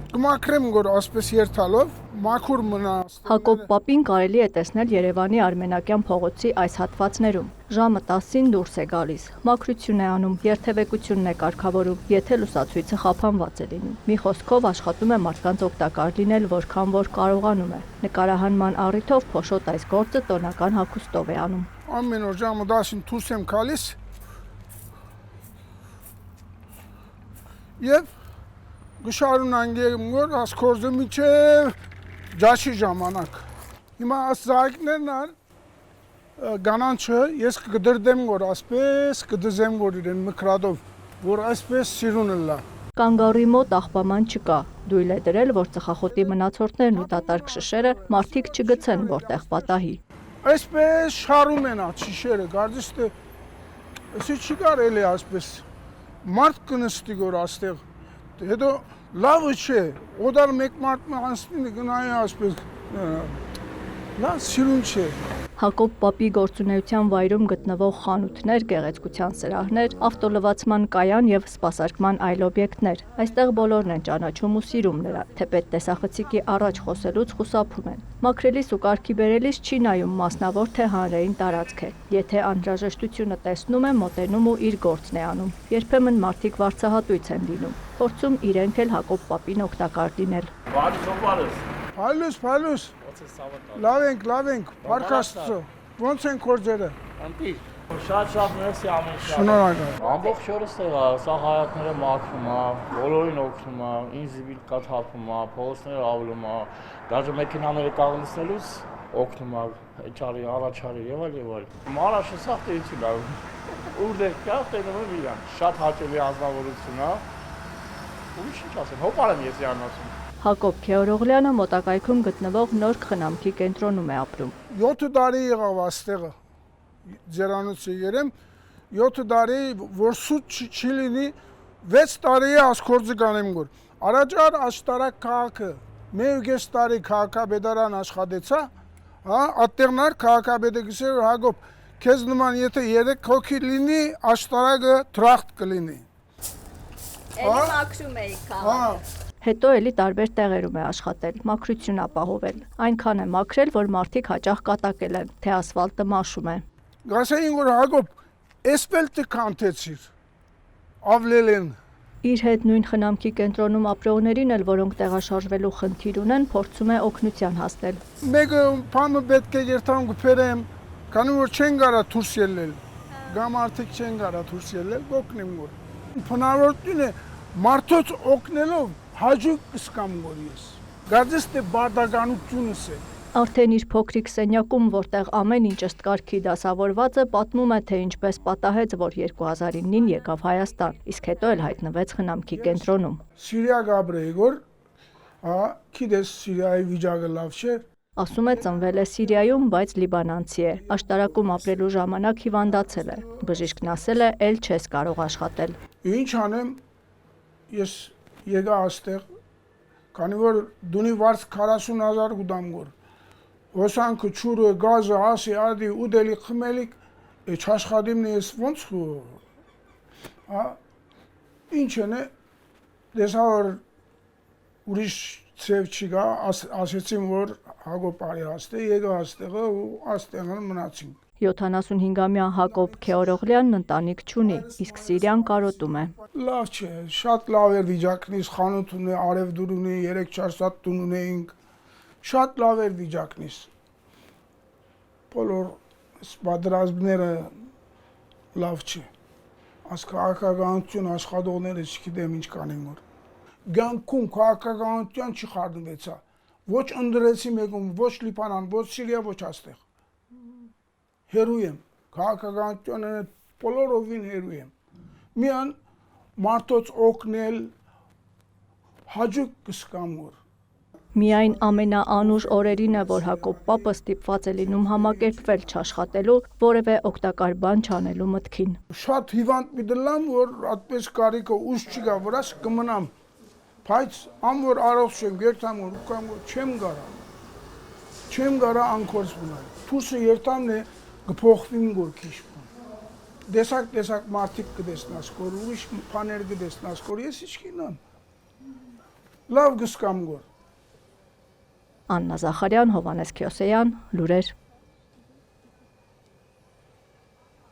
Կմաքրեմ գոր ասպես երթալով, մաքուր մնա։ Հակոբ Պապին կարելի է տեսնել Երևանի Արմենակյան փողոցի այս հատվածներում։ Ժամը 10-ին դուրս է գալիս, մաքրություն է անում, երթևեկությունն է կարգավորում, եթե լուսացույցը խափանված է լինում։ Մի խոսքով աշխատում է մարդկանց օգտակար լինել, որքան որ կարողանում է։ Նկարահանման առիթով փոշոտ այս գործը տոնական հագուստով է անում։ Ամեն օր ժամը 10-ին դուրս եմ գալիս եւ գշարունանգեմ գոր ասկորզը միջև ջաշի ժամանակ։ Հիմա աս զայգներն ար գանանչը ես կդրդեմ գոր ասպես կդզեմ գոր իրեն մկրադով որ այսպես սիրունը լա։ Կանգառի մոտ աղբաման չկա։ Դույլ է դրել, որ ծխախոտի մնացորդներն ու դատարկ շշերը մարդիկ չգցեն որտեղ պատահի։ Այսպես շարում են այդ շշերը, գարձես թե էսի չի կարելի այսպես մարդ կնստի գոր աստեղ։ Հետո լավը չէ, օդար մեկ մարդ անցնի գնայի այսպես լավ սիրուն չէ։ Հակոբ Պապի գործունեության վայրում գտնվող խանութներ, գեղեցկության սրահներ, ավտոլվացման կայան եւ սպասարկման այլ օբյեկտներ։ Այստեղ բոլորն են ճանաչում ու սիրում նրան, թեպետ տեսախցիկի առաջ խոսելուց խուսափում են։ Մաքրելիս ու կարգի բերելիս չի նայում մասնավոր թե հանրային տարածք է։ Եթե անհրաժեշտությունը տեսնում է, մոտենում ու իր գործն է անում։ Երբեմն մարդիկ վարձահատույց են լինում, փորձում իրենք էլ Հակոբ Պապին օգտակար լինել։ Փայլուս։ Լավ ենք, Փարքաստծո։ Ոնց են կորձերը։ Անտիր։ Շատ մերսի ամեն շատ։ Շնորհակալ։ Ամբողջ օրս եղա, սա հայատները մաքրում է, բոլորին օգնում է, ինձ վիլկա թափում է, փողոցները ավլում է, դաժե մեքենաները կանգնեցնելուց օգնում է, էջարի, առաջարի եւ այլ։ Մարաշը սա տերություն է։ Ուր կա, տենում եմ իրան։ Շատ հաճելի անձնավորություն է։ Ուրիշ ինչ ասեմ, հոպար եմ ես իրան ասում։ Հակոբ Քեորողլյանը մոտակայքում գտնվող նոր խնամքի կենտրոնում է ապրում։ 7 տարի եղավ աստեղը։ Ձերանոցի երեմ 7 տարի որ սուտ չի լինի 6 տարի ասկորձը կանեմ գոր։ Առաջար աշտարակ քաղաքը 1.5 տարի քաղաքաբեդարան աշխատեցա, հա, ատեղնար քաղաքաբեդը գսեր Հակոբ քեզ նման եթե 3 հոգի լինի աշտարակը տրախտ կլինի։ Էլի մաքրում էի քաղաքը։ Հետո էլի տարբեր տեղերում է աշխատել, մաքրություն ապահովել։ Այնքան է մաքրել, որ մարդիկ հաճախ կատակել են, թե ասֆալտը մաշում է։ Գասեին որ Հակոբ էսպելտը կանթեցիր։ Ավլել են։ Իր հետ նույն խնամքի կենտրոնում ապրողներին էլ, որոնք տեղաշարժվելու խնդիր ունեն, փորձում է օգնության հասնել։ Մեկը փամը պետք է երթամ գփերեմ, քանի որ չեն գարա դուրս ելնել։ Գամ արդիկ չեն գարա դուրս ելնել, գոկնեմ որ։ Փնարորդին է մարդոց օգնելով հաջող կսկամ գոր ես։ Գարձես թե բարդականությունս է։ Արդեն իր փոքրիկ սենյակում, որտեղ ամեն ինչ ըստ կարգի դասավորված է, պատմում է, թե ինչպես պատահեց, որ 2009-ին եկավ Հայաստան, իսկ հետո էլ հայտնվեց խնամքի կենտրոնում։ Սիրիա գաբրեի գոր, գիտես Սիրիայի վիճակը լավ չէ։ Ասում է ծնվել է Սիրիայում, բայց լիբանանցի է։ Աշտարակում ապրելու ժամանակ հիվանդացել է։ Բժիշկն ասել է, էլ չես կարող աշխատել։ Ինչ անեմ, ես եկա աստեղ, քանի որ դունի վարձ 40,000 գուդամ գոր։ Հոսանքը, չուրը, գազը, ասի, ադի, ուդելի, խմելիք, էչ աշխատիմն ես ոնց ինչ են է, դեսա որ ուրիշ ծև չի գա, ասեցին, որ Հակոբ արի աստեղ, եկա աստեղը ու աստեղը մնացինք։ 75-ամյա Հակոբ Քեորողլյանն ընտանիք չունի, իսկ Սիրիան կարոտում է։ Լավ չէ, շատ լավ էր վիճակնից, խանութ ունի, արևդուր ունի, 3-4 սատ տուն ունեինք, շատ լավ էր վիճակնից։ Բոլոր պատերազմները լավ չէ։ Այս քաղաքականություն աշխատողները չգիտեմ ինչ կանեն որ։ Գանքում քաղաքականության չխառնվեցա։ Ոչ ընդրեցի մեկում, ոչ Լիբանան, ոչ Սիրիա, ոչ աստեղ։ Հերու եմ, քաղաքականությունը բոլորովին հերու եմ։ Միան մարդոց օգնել հաջող կսկամ որ։ Միայն ամենաանուշ օրերին է, որ Հակոբ Պապը ստիպված է լինում համակերպվել չաշխատելու, որևէ օգտակար բան չանելու մտքին։ Շատ հիվանդ մի դլամ, որ այդպես կարիքը ուժ չկա, որաս կմնամ։ Բայց ամոր առողջ եմ, երթամ որ ուկամ որ չեմ գարա անկորձ մնալ։ Թուրսը երթամն է գփոխվին գոր քիչ բան։ Տեսակ մարդիկ կտեսնաս գոր, ուրիշ բաներ կտեսնաս գոր, ես ինչ կինամ։ լավ գսկամ գոր։ Աննա Զախարյան, Հովանես Քյոսեյան, լուրեր